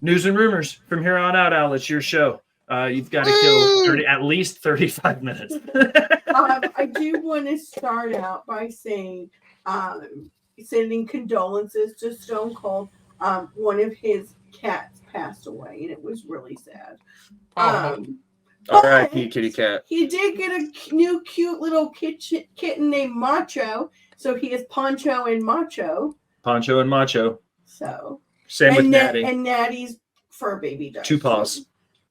News and rumors from here on out, Al. It's your show. You've got to kill at least 35 minutes. I do want to start out by saying, sending condolences to Stone Cold. One of his cats passed away, and it was really sad. R.I.P. kitty cat. He did get a new cute little kitten named Macho, so he is Poncho and Macho. Poncho and Macho. So same with Natty. And Natty's fur baby died. 2 paws.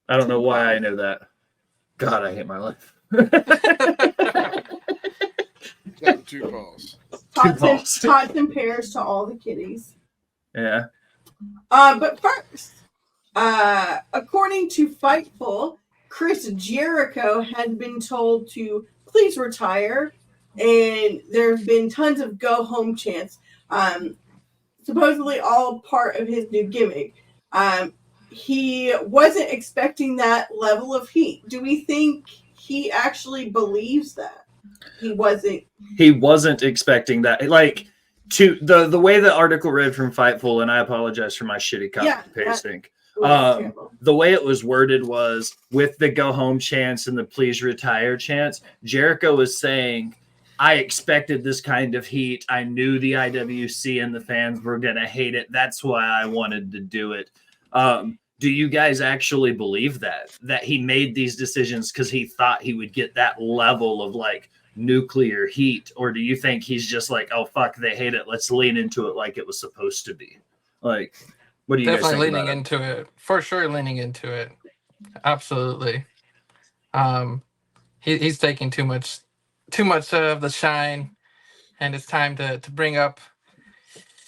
I don't know why I know that. God, I hate my life. Got 2 paws. Tots and pears to all the kitties. Yeah. But first, according to Fightful, Chris Jericho had been told to please retire, and there's been tons of go home chants. Supposedly all part of his new gimmick. He wasn't expecting that level of heat. Do we think he actually believes that? He wasn't expecting that. Like, to the way the article read from Fightful, and I apologize for my shitty copy pasting. The way it was worded was with the go home chants and the please retire chants. Jericho was saying, I expected this kind of heat. I knew the IWC and the fans were going to hate it. That's why I wanted to do it. Do you guys actually believe that he made these decisions because he thought he would get that level of like nuclear heat? Or do you think he's just like, oh, fuck, they hate it. Let's lean into it like it was supposed to be? Like, what do you guys think Definitely leaning about into it. For sure leaning into it. Absolutely. He's taking too much of the shine, and it's time to bring up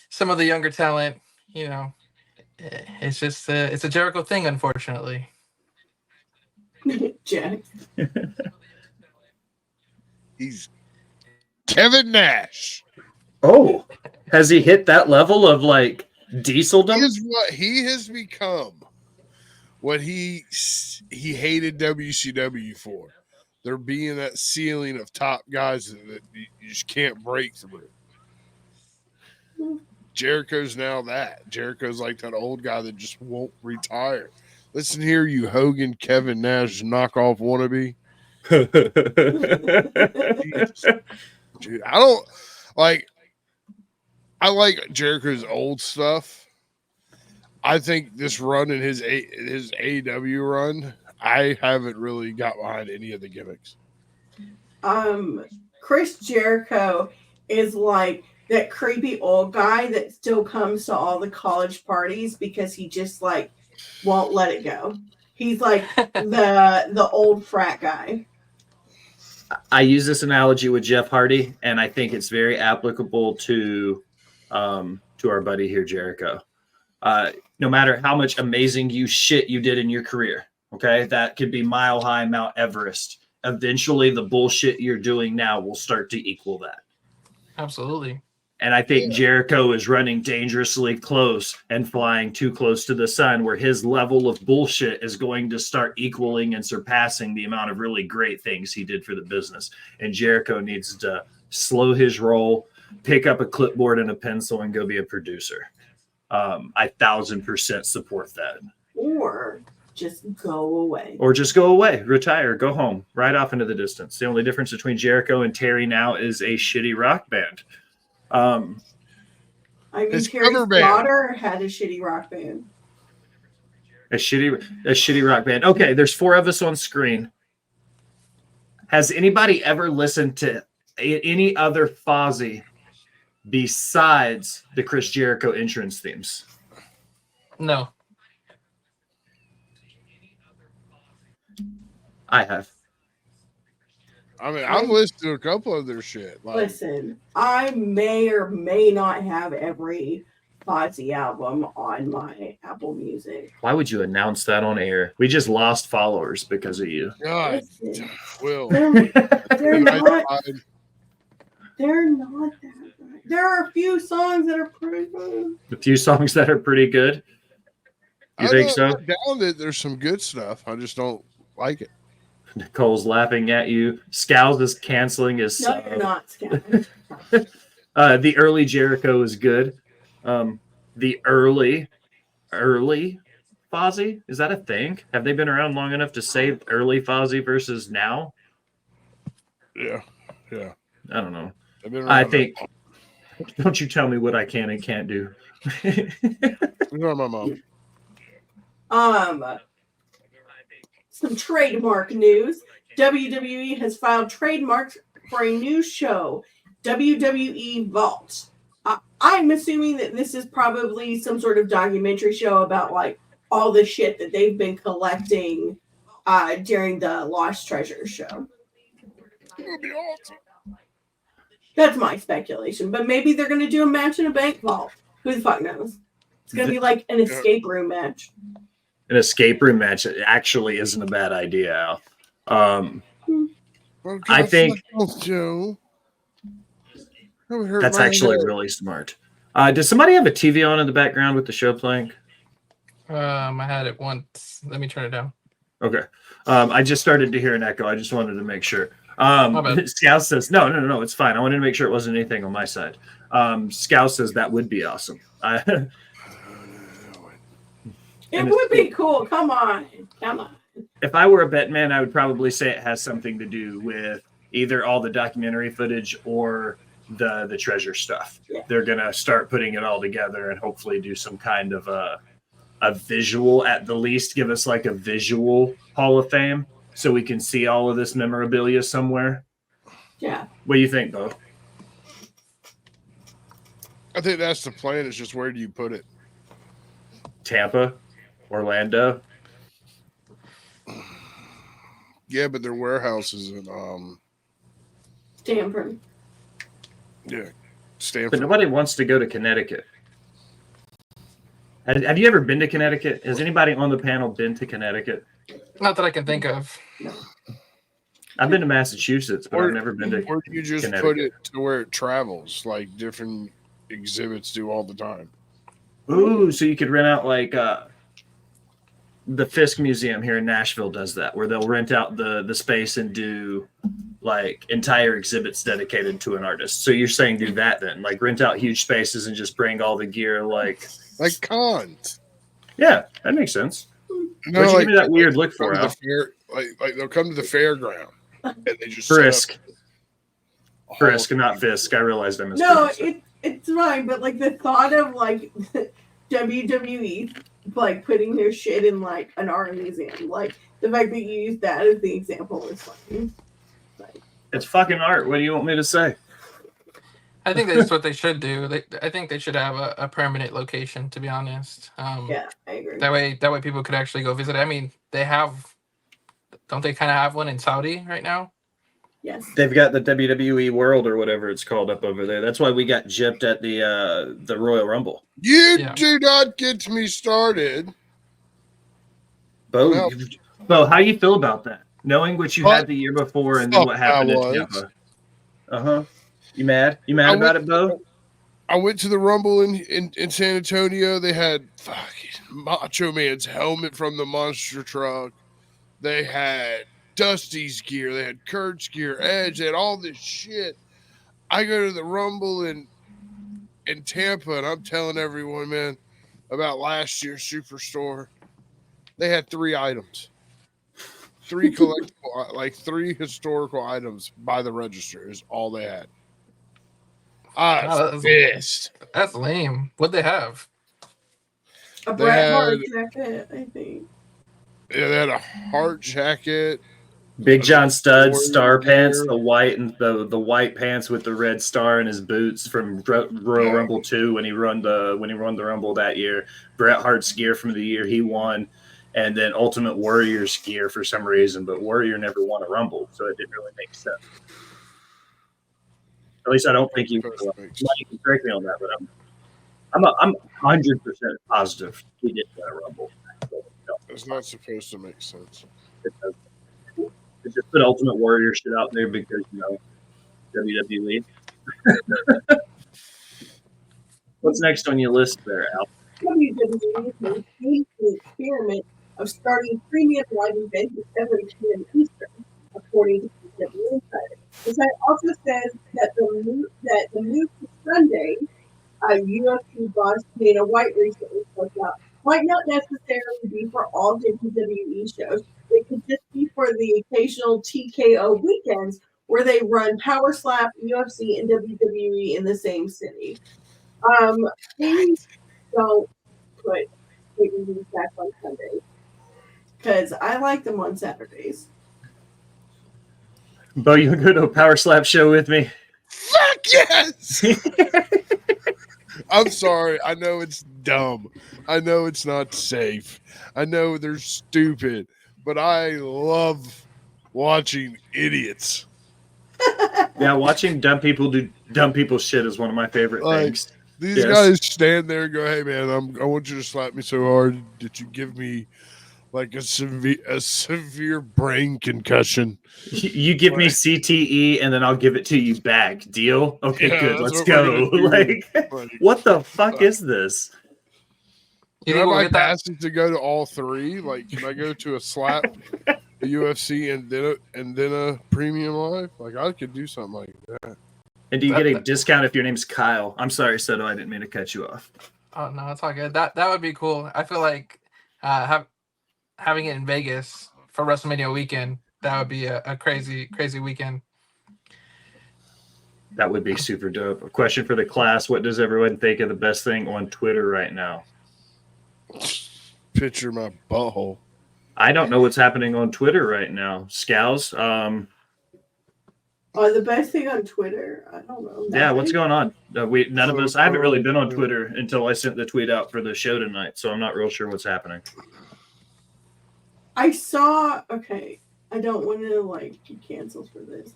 some of the younger talent. You know, it's just it's a Jericho thing, unfortunately. Jack. He's Kevin Nash. Oh, has he hit that level of like dieseldom? Is what he has become. What he hated WCW for. There being that ceiling of top guys that you just can't break through. Jericho's now that. Jericho's like that old guy that just won't retire. Listen here, you Hogan, Kevin Nash knockoff wannabe. Dude, I like Jericho's old stuff. I think this run in his AEW run, I haven't really got behind any of the gimmicks. Chris Jericho is like that creepy old guy that still comes to all the college parties because he just like won't let it go. He's like the old frat guy. I use this analogy with Jeff Hardy, and I think it's very applicable to our buddy here, Jericho. No matter how much amazing shit you did in your career, okay, that could be Mile High, Mount Everest. Eventually, the bullshit you're doing now will start to equal that. Absolutely. And I think Jericho is running dangerously close and flying too close to the sun, where his level of bullshit is going to start equaling and surpassing the amount of really great things he did for the business. And Jericho needs to slow his roll, pick up a clipboard and a pencil, and go be a producer. I 1,000% support that. Or just go away. Retire, go home, ride off into the distance. The only difference between Jericho and Terry now is a shitty rock band. Terry's daughter had a shitty rock band. A shitty rock band. Okay, there's 4 of us on screen. Has anybody ever listened to any other Fozzy besides the Chris Jericho entrance themes? No. I have. I mean, I've listened to a couple of their shit. Listen, I may or may not have every Fozzy album on my Apple Music. Why would you announce that on air? We just lost followers because of you. God, Will. They're not that good. There are a few songs that are pretty good. A few songs that are pretty good. You think so? I'm down that there's some good stuff. I just don't like it. Nicole's laughing at you. Scowls is canceling his. No, you're not, Scowls. The early Jericho is good. The early Fozzy? Is that a thing? Have they been around long enough to say early Fozzy versus now? Yeah. I don't know. I've been I around think. Don't you tell me what I can and can't do. my mom. Some trademark news. WWE has filed trademarks for a new show, WWE Vault. I'm assuming that this is probably some sort of documentary show about like all the shit that they've been collecting during the Lost Treasure show. It would be awesome. That's my speculation, but maybe they're going to do a match in a bank vault. Who the fuck knows? It's going to be like an escape room match. An escape room match actually isn't a bad idea, Al. I think Joe. that's actually really smart. Does somebody have a TV on in the background with the show playing? I had it once. Let me turn it down. Okay. I just started to hear an echo. I just wanted to make sure. bad. Scout says, no, it's fine. I wanted to make sure it wasn't anything on my side. Scout says that would be awesome. It would be cool. Come on. If I were a bet man, I would probably say it has something to do with either all the documentary footage or the treasure stuff. Yeah. They're gonna start putting it all together and hopefully do some kind of a visual, at the least give us like a visual Hall of Fame so we can see all of this memorabilia somewhere. Yeah. What do you think, Bo? I think that's the plan. It's just where do you put it? Tampa, Orlando. Yeah, but their warehouses in Stanford. Yeah, Stanford. But nobody wants to go to Connecticut. Have you ever been to Connecticut? Has anybody on the panel been to Connecticut? Not that I can think of. I've been to Massachusetts, but I've never been to Or do you just put it to where it travels, like different exhibits do all the time? Ooh, so you could rent out like the Fisk Museum here in Nashville does that, where they'll rent out the space and do like entire exhibits dedicated to an artist. So you're saying do that then, like rent out huge spaces and just bring all the gear, like cons. Yeah, that makes sense. No, What'd you give me that weird look for? Like they'll come to the fairground and they just Frisk, not Fisk. I realized I missed. No, it's fine, but like the thought of like WWE like putting their shit in like an art museum, like the fact that you use that as the example is funny. Like, it's fucking art. What do you want me to say? I think that's what they should do. I think they should have a permanent location, to be honest. yeah, I agree. That way people could actually go visit. I mean, don't they kind of have one in Saudi right now? Yes. They've got the WWE World or whatever it's called up over there. That's why we got gypped at the Royal Rumble. You do not get me started. Bo, how do you feel about that? Knowing what you had the year before and then what happened in Tampa. Uh-huh. You mad? You mad about it, Bo? I went to the Rumble in San Antonio. They had fucking Macho Man's helmet from the monster truck. They had Dusty's gear. They had Kurt's gear, Edge. They had all this shit. I go to the Rumble in Tampa, and I'm telling everyone, man, about last year's Superstore. They had 3 items. 3 collectible, like 3 historical items by the register is all they had. I was pissed. That's lame. What'd they have? A Bret Hart jacket, I think. Yeah, they had a Hart jacket. Big John Studd star pants, the white and the white pants with the red star in his boots from Royal Rumble 2 when he run the Rumble that year. Bret Hart's gear from the year he won, and then Ultimate Warrior's gear for some reason, but Warrior never won a Rumble, so it didn't really make sense. At least I don't think you can correct me on that, but I'm 100% positive he didn't win a Rumble. It's not supposed to make sense. It doesn't. They just put Ultimate Warrior shit out there because, WWE. What's next on your list there, Al? WWE has changed the experiment of starting premium live events at 7 p.m. Eastern, according to WWE Insider. The site also says that the move to Sunday, UFC boss Dana White recently spoke out Might not necessarily be for all WWE shows. It could just be for the occasional TKO weekends where they run Power Slap, UFC, and WWE in the same city. Please don't put pay-per-views back on Sundays because I like them on Saturdays. Bo, you go to a Power Slap show with me? Fuck yes! I'm sorry. I know it's dumb. I know it's not safe. I know they're stupid. But I love watching idiots. Yeah, watching dumb people do dumb people shit is one of my favorite things. These guys stand there and go, "Hey man, I want you to slap me so hard that you give me like a severe brain concussion. You give me CTE and then I'll give it to you back. Deal? Okay, good. Let's go." Like, what the fuck is this? Can I buy passes to go to all three? Like, can I go to a slap, a UFC, and then a premium live? Like, I could do something like that. And do you get a discount if your name's Kyle? I'm sorry, Soto, I didn't mean to cut you off. Oh no, it's all good. That would be cool. I feel like having it in Vegas for WrestleMania weekend, that would be a crazy weekend. That would be super dope. A question for the class: what does everyone think of the best thing on Twitter right now? Picture my butthole. I don't know what's happening on Twitter right now. Scows. The best thing on Twitter, I don't know. Yeah, what's going on? None of us. I haven't really been on Twitter until I sent the tweet out for the show tonight, so I'm not real sure what's happening. I saw. Okay, I don't want to like get canceled for this,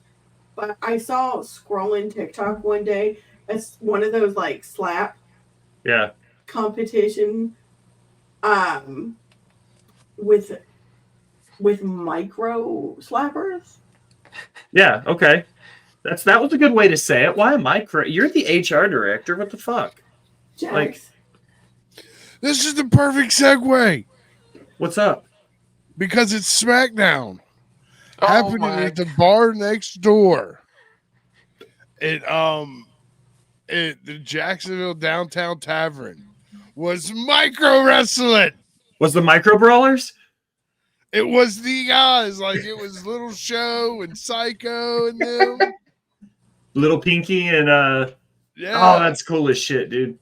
but I saw scrolling TikTok one day. It's one of those like slap. Yeah. Competition. With micro slappers. Yeah, okay. That was a good way to say it. Why micro? You're the HR director. What the fuck? Jax. Like, this is the perfect segue. What's up? Because it's SmackDown happening at the bar next door. At the Jacksonville Downtown Tavern was micro wrestling. Was the micro brawlers? It was the guys, like it was Little Show and Psycho and them. Little Pinky and yeah. Oh, that's cool as shit, dude.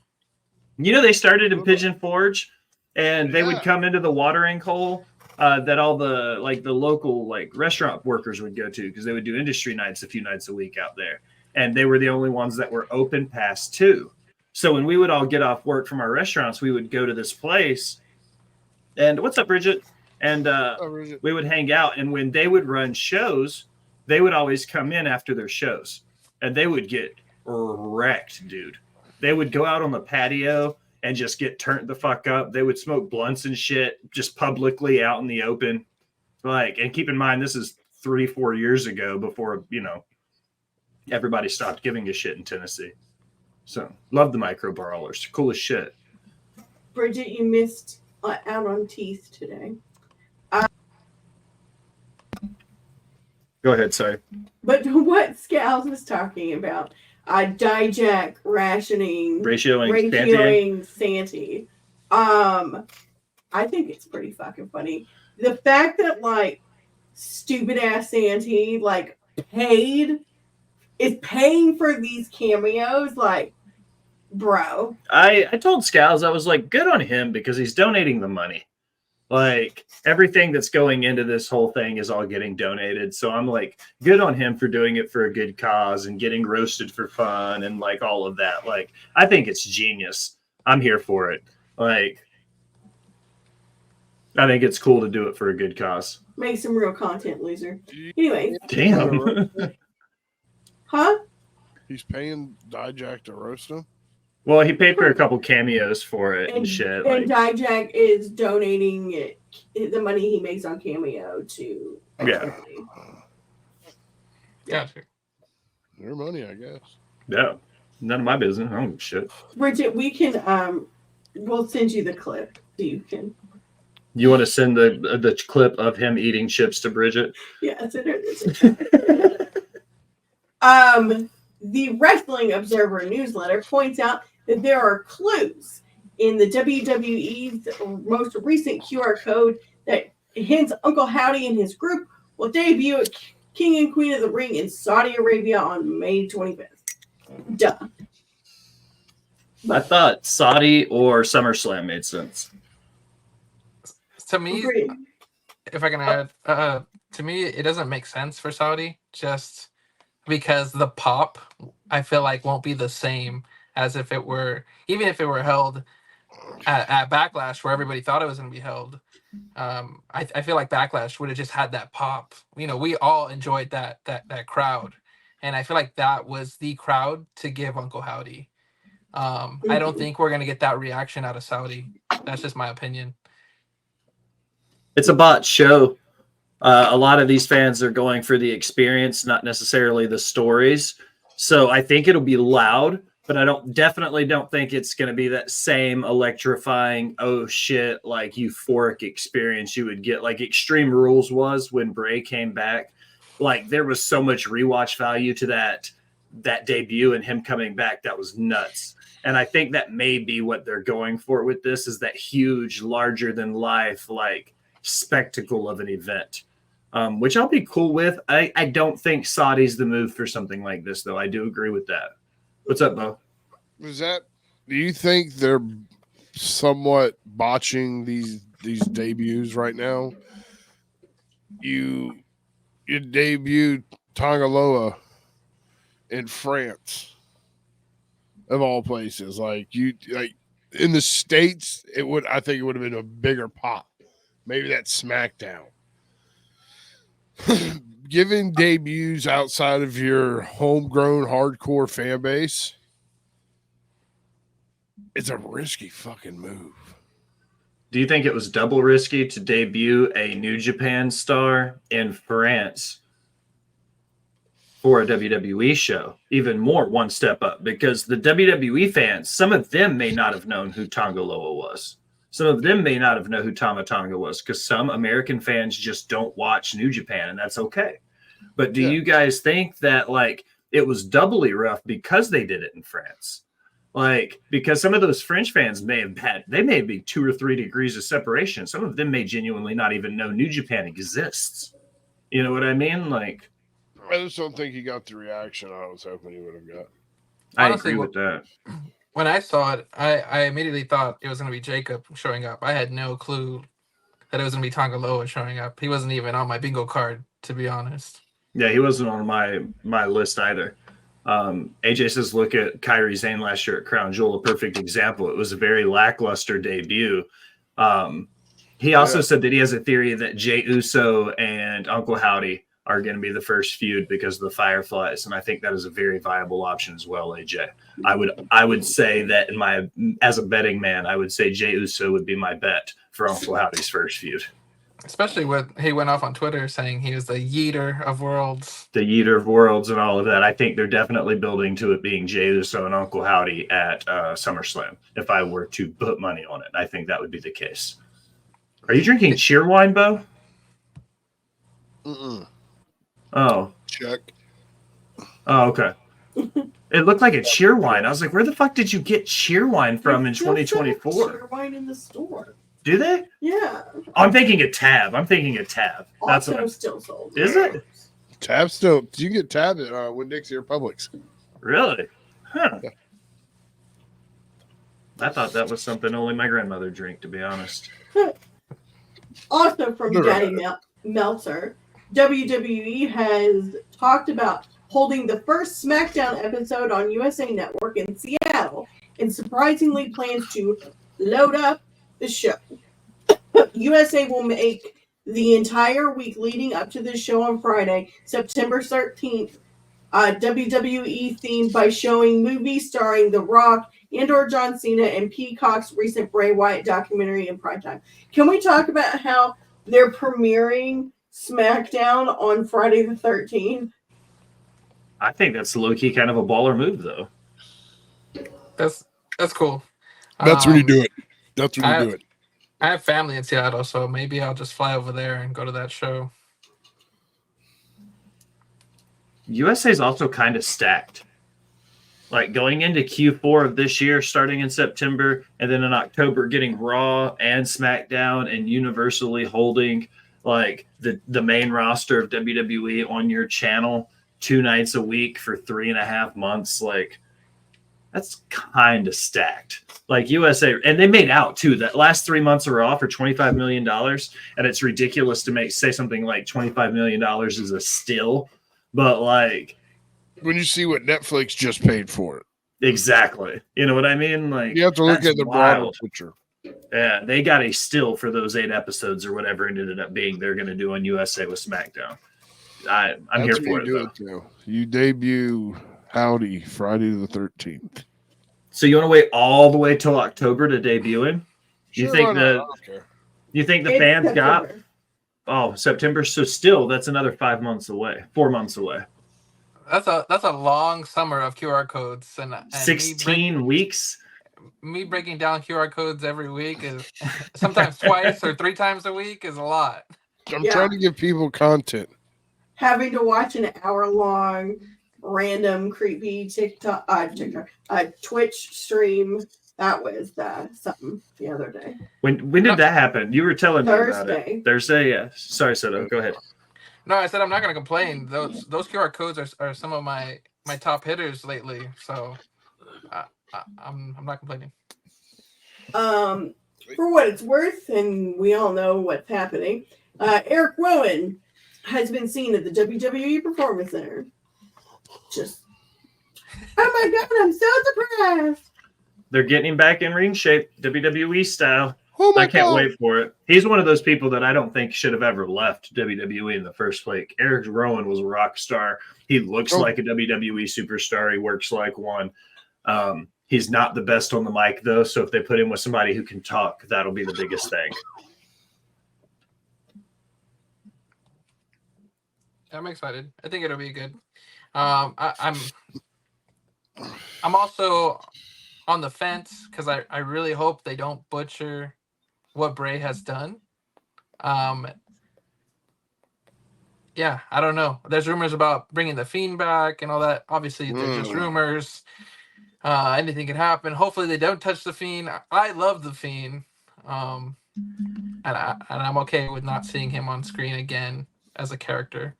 You know, they started in Pigeon Forge, and they would come into the watering hole that all the local restaurant workers would go to, because they would do industry nights a few nights a week out there, and they were the only ones that were open past 2. So when we would all get off work from our restaurants, we would go to this place. And what's up, Bridget? And we would hang out. And when they would run shows, they would always come in after their shows. And they would get wrecked, dude. They would go out on the patio and just get turned the fuck up. They would smoke blunts and shit just publicly out in the open. And keep in mind, this is 3-4 years ago before, everybody stopped giving a shit in Tennessee. So, love the micro brawlers. Cool as shit. Bridget, you missed out on teeth today. Go ahead, sorry. But what Scals was talking about, Dijak ratioing Santee. I think it's pretty fucking funny. The fact that stupid ass Santee is paying for these cameos, bro. I told Scals, I was like, good on him, because he's donating the money. Everything that's going into this whole thing is all getting donated. So I'm like, good on him for doing it for a good cause and getting roasted for fun and all of that. I think it's genius. I'm here for it. I think it's cool to do it for a good cause. Make some real content, loser. Anyway. Damn. Huh? He's paying Dijak to roast him? Well, he paid for a couple cameos for it and shit. And Dijak is donating the money he makes on Cameo to. Yeah. Their money, I guess. Yeah. None of my business. I don't give a shit. Bridget, we can we'll send you the clip so you can. You want to send the clip of him eating chips to Bridget? Yeah, it's in The Wrestling Observer newsletter points out that there are clues in the WWE's most recent QR code that hints Uncle Howdy and his group will debut at King and Queen of the Ring in Saudi Arabia on May 25th. Duh. I thought Saudi or SummerSlam made sense. To me, if I can add, to me, it doesn't make sense for Saudi just because the pop, I feel like, won't be the same as if it were, even if it were held at Backlash where everybody thought it was going to be held. I feel like Backlash would have just had that pop. You know, we all enjoyed that crowd, and I feel like that was the crowd to give Uncle Howdy. I don't think we're going to get that reaction out of Saudi. That's just my opinion. It's a botched show. A lot of these fans are going for the experience, not necessarily the stories. So I think it'll be loud, but I definitely don't think it's going to be that same electrifying, oh shit, like euphoric experience you would get like Extreme Rules was when Bray came back. Like there was so much rewatch value to that debut and him coming back. That was nuts. And I think that may be what they're going for with this, is that huge, larger than life, like spectacle of an event, which I'll be cool with. I don't think Saudi's the move for something like this, though. I do agree with that. What's up, Bo? Do you think they're somewhat botching these debuts right now? You debuted Tangaloa in France, of all places. Like in the States, I think it would have been a bigger pop. Maybe that's SmackDown. Giving debuts outside of your homegrown hardcore fan base, it's a risky fucking move. Do you think it was double risky to debut a New Japan star in France for a WWE show? Even more, one step up, because the WWE fans, some of them may not have known who Tangaloa was. Some of them may not have known who Tama Tonga was, because some American fans just don't watch New Japan, and that's okay. But do you guys think that like it was doubly rough because they did it in France? Like, because some of those French fans may be 2 or 3 degrees of separation. Some of them may genuinely not even know New Japan exists. You know what I mean? Like, I just don't think he got the reaction I was hoping he would have got. Honestly, I agree with that. When I saw it, I immediately thought it was going to be Jacob showing up. I had no clue that it was going to be Tangaloa showing up. He wasn't even on my bingo card, to be honest. Yeah, he wasn't on my list either. AJ says, look at Kairi Sane last year at Crown Jewel, a perfect example. It was a very lackluster debut. He also said that he has a theory that Jey Uso and Uncle Howdy are going to be the first feud because of the Fireflies, and I think that is a very viable option as well, AJ. I would say that as a betting man, I would say Jey Uso would be my bet for Uncle Howdy's first feud. Especially he went off on Twitter saying he was the yeeter of worlds. The yeeter of worlds and all of that. I think they're definitely building to it being Jey Uso and Uncle Howdy at SummerSlam. If I were to put money on it, I think that would be the case. Are you drinking cheer wine, Bo? Mm-mm. Oh. Check. Oh, okay. It looked like a cheer wine. I was like, where the fuck did you get cheer wine from in 2024? Cheer wine in the store. Do they? Yeah. I'm thinking a Tab. That's what still sold. Is it? Tab still. You can get Tab at Winn-Dixie or Publix. Really? Huh. Yeah. I thought that was something only my grandmother drank, to be honest. Also from Daddy Meltzer, WWE has talked about holding the first SmackDown episode on USA Network in Seattle and surprisingly plans to load up the show. USA will make the entire week leading up to the show on Friday, September 13th, WWE themed by showing movies starring The Rock and/or John Cena and Peacock's recent Bray Wyatt documentary in primetime. Can we talk about how they're premiering SmackDown on Friday the 13th? I think that's low-key kind of a baller move, though. That's cool. That's when you do it. That's when you do it. I have family in Seattle, so maybe I'll just fly over there and go to that show. USA is also kind of stacked. like going into Q4 of this year, starting in September, and then in October, getting Raw and SmackDown and universally holding like the main roster of WWE on your channel 2 nights a week for 3.5 months, like that's kind of stacked. Like USA, and they made out too. That last 3 months of Raw for $25 million, and it's ridiculous to say something like $25 million is a still, but like when you see what Netflix just paid for it, exactly. You know what I mean? Like you have to look at the broader picture. Yeah, they got a still for those 8 episodes or whatever it ended up being. They're going to do on USA with SmackDown. I'm here for it, though. You debut Howdy Friday the 13th. So you want to wait all the way till October to debut him? Sure, you think the fans got September? So still, that's another 4 months away. That's a long summer of QR codes and 16 weeks. Me breaking down QR codes every week is sometimes twice or 3 times a week is a lot. I'm trying to give people content. Having to watch an hour-long random creepy Twitch stream, that was something the other day. When did that happen? You were telling me about it. Thursday, yeah. Sorry, Soto. Go ahead. No, I said I'm not going to complain. Those QR codes are some of my top hitters lately, so I'm not complaining. For what it's worth, and we all know what's happening, Eric Rowan has been seen at the WWE Performance Center. Just, oh my God, I'm so surprised. They're getting him back in ring shape, WWE style. Oh my I can't God. wait for it. He's one of those people that I don't think should have ever left WWE in the first place. Eric Rowan was a rock star. He looks like a WWE superstar. He works like one. He's not the best on the mic, though, so if they put him with somebody who can talk, that'll be the biggest thing. I'm excited. I think it'll be good. I'm also on the fence because I really hope they don't butcher what Bray has done. Yeah, I don't know. There's rumors about bringing the Fiend back and all that. Obviously, they're just rumors. Anything can happen. Hopefully, they don't touch the Fiend. I love the Fiend, and I'm okay with not seeing him on screen again as a character.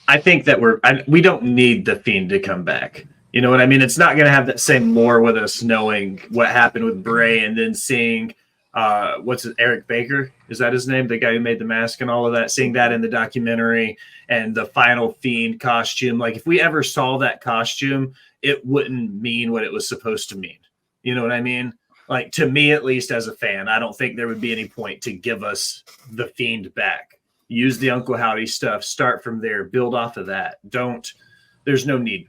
I think that we don't need the Fiend to come back. You know what I mean? It's not going to have that same lore with us knowing what happened with Bray and then seeing Eric Baker? Is that his name? The guy who made the mask and all of that, seeing that in the documentary and the final Fiend costume. Like if we ever saw that costume, it wouldn't mean what it was supposed to mean. You know what I mean? Like to me, at least as a fan, I don't think there would be any point to give us the Fiend back. Use the Uncle Howdy stuff, start from there, build off of that. There's no need.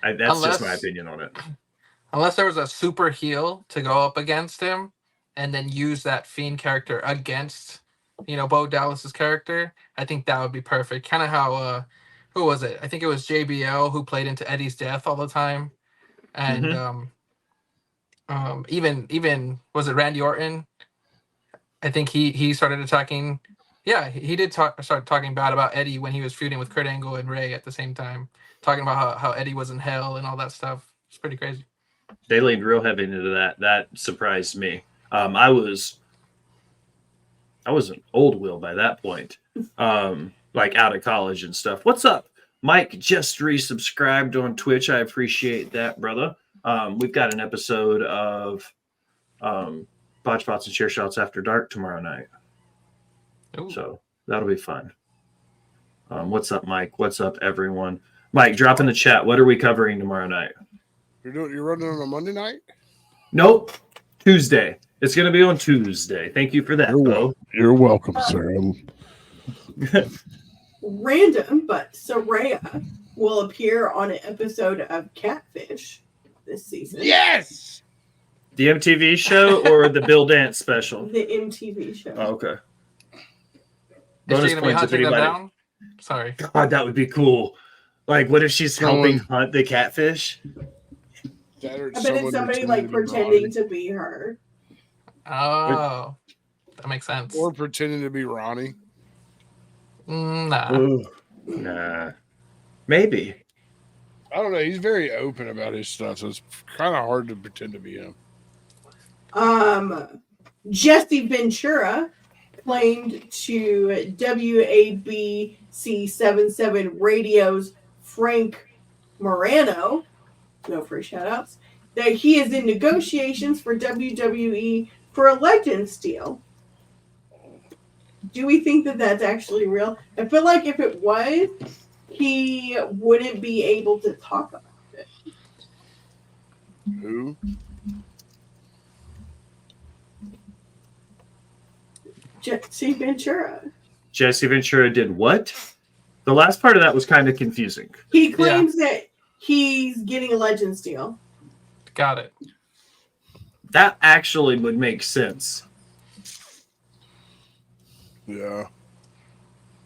That's just my opinion on it. Unless there was a super heel to go up against him and then use that Fiend character against, Bo Dallas's character, I think that would be perfect. Kind of how, who was it? I think it was JBL who played into Eddie's death all the time. And even was it Randy Orton? I think he started attacking. Yeah, he did start talking bad about Eddie when he was feuding with Kurt Angle and Ray at the same time, talking about how Eddie was in hell and all that stuff. It's pretty crazy. They leaned real heavy into that. That surprised me. I was an old Will by that point, like out of college and stuff. What's up? Mike just resubscribed on Twitch. I appreciate that, brother. We've got an episode of Botched Spots and Chair Shots After Dark tomorrow night. Ooh. So that'll be fun. What's up, Mike? What's up, everyone? Mike, drop in the chat. What are we covering tomorrow night? You're running on a Monday night? Nope. Tuesday. It's going to be on Tuesday. Thank you for that, Bo. You're welcome, sir. Random, but Soraya will appear on an episode of Catfish this season. Yes! The MTV show or the Bill Dance special? The MTV show. Oh, okay. Is she going to be hunting them down? Sorry. God, that would be cool. Like, what if she's helping hunt the catfish? I bet it's somebody like pretending to be her. Oh, that makes sense. Or pretending to be Ronnie. Nah. Ooh, nah. Maybe. I don't know. He's very open about his stuff, so it's kind of hard to pretend to be him. Jesse Ventura claimed to WABC 77 Radio's Frank Morano, no free shoutouts, that he is in negotiations for WWE for a Legends deal. Do we think that that's actually real? I feel like if it was, he wouldn't be able to talk about it. Who? Jesse Ventura. Jesse Ventura did what? The last part of that was kind of confusing. He claims that he's getting a Legends deal. Got it. That actually would make sense. Yeah.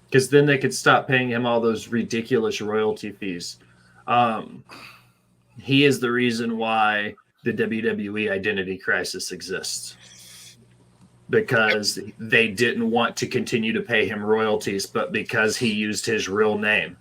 Because then they could stop paying him all those ridiculous royalty fees. He is the reason why the WWE identity crisis exists. Because they didn't want to continue to pay him royalties, but because he used his real name,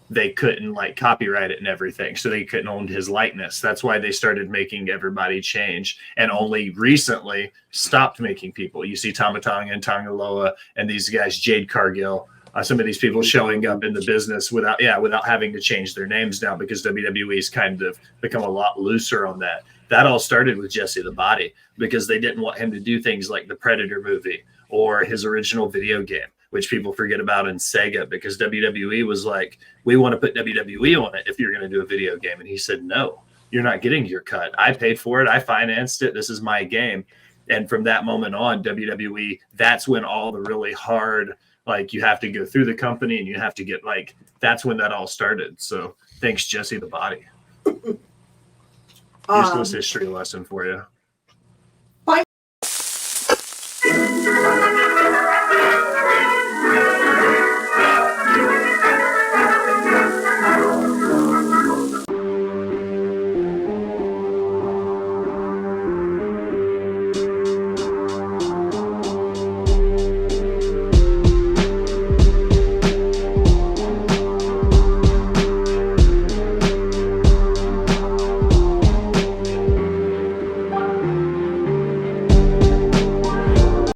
they couldn't like copyright it and everything. So they couldn't own his likeness. That's why they started making everybody change and only recently stopped making people. You see Tama Tonga and Tonga Loa and these guys, Jade Cargill, some of these people showing up in the business without having to change their names now because WWE's kind of become a lot looser on that. That all started with Jesse the Body because they didn't want him to do things like the Predator movie or his original video game, which people forget about in Sega because WWE was like, we want to put WWE on it if you're going to do a video game. And he said, no, you're not getting your cut. I paid for it. I financed it. This is my game. And from that moment on, WWE, that's when all the really hard, like you have to go through the company and you have to get like, that's when that all started. So thanks, Jesse the Body. Useless history lesson for you.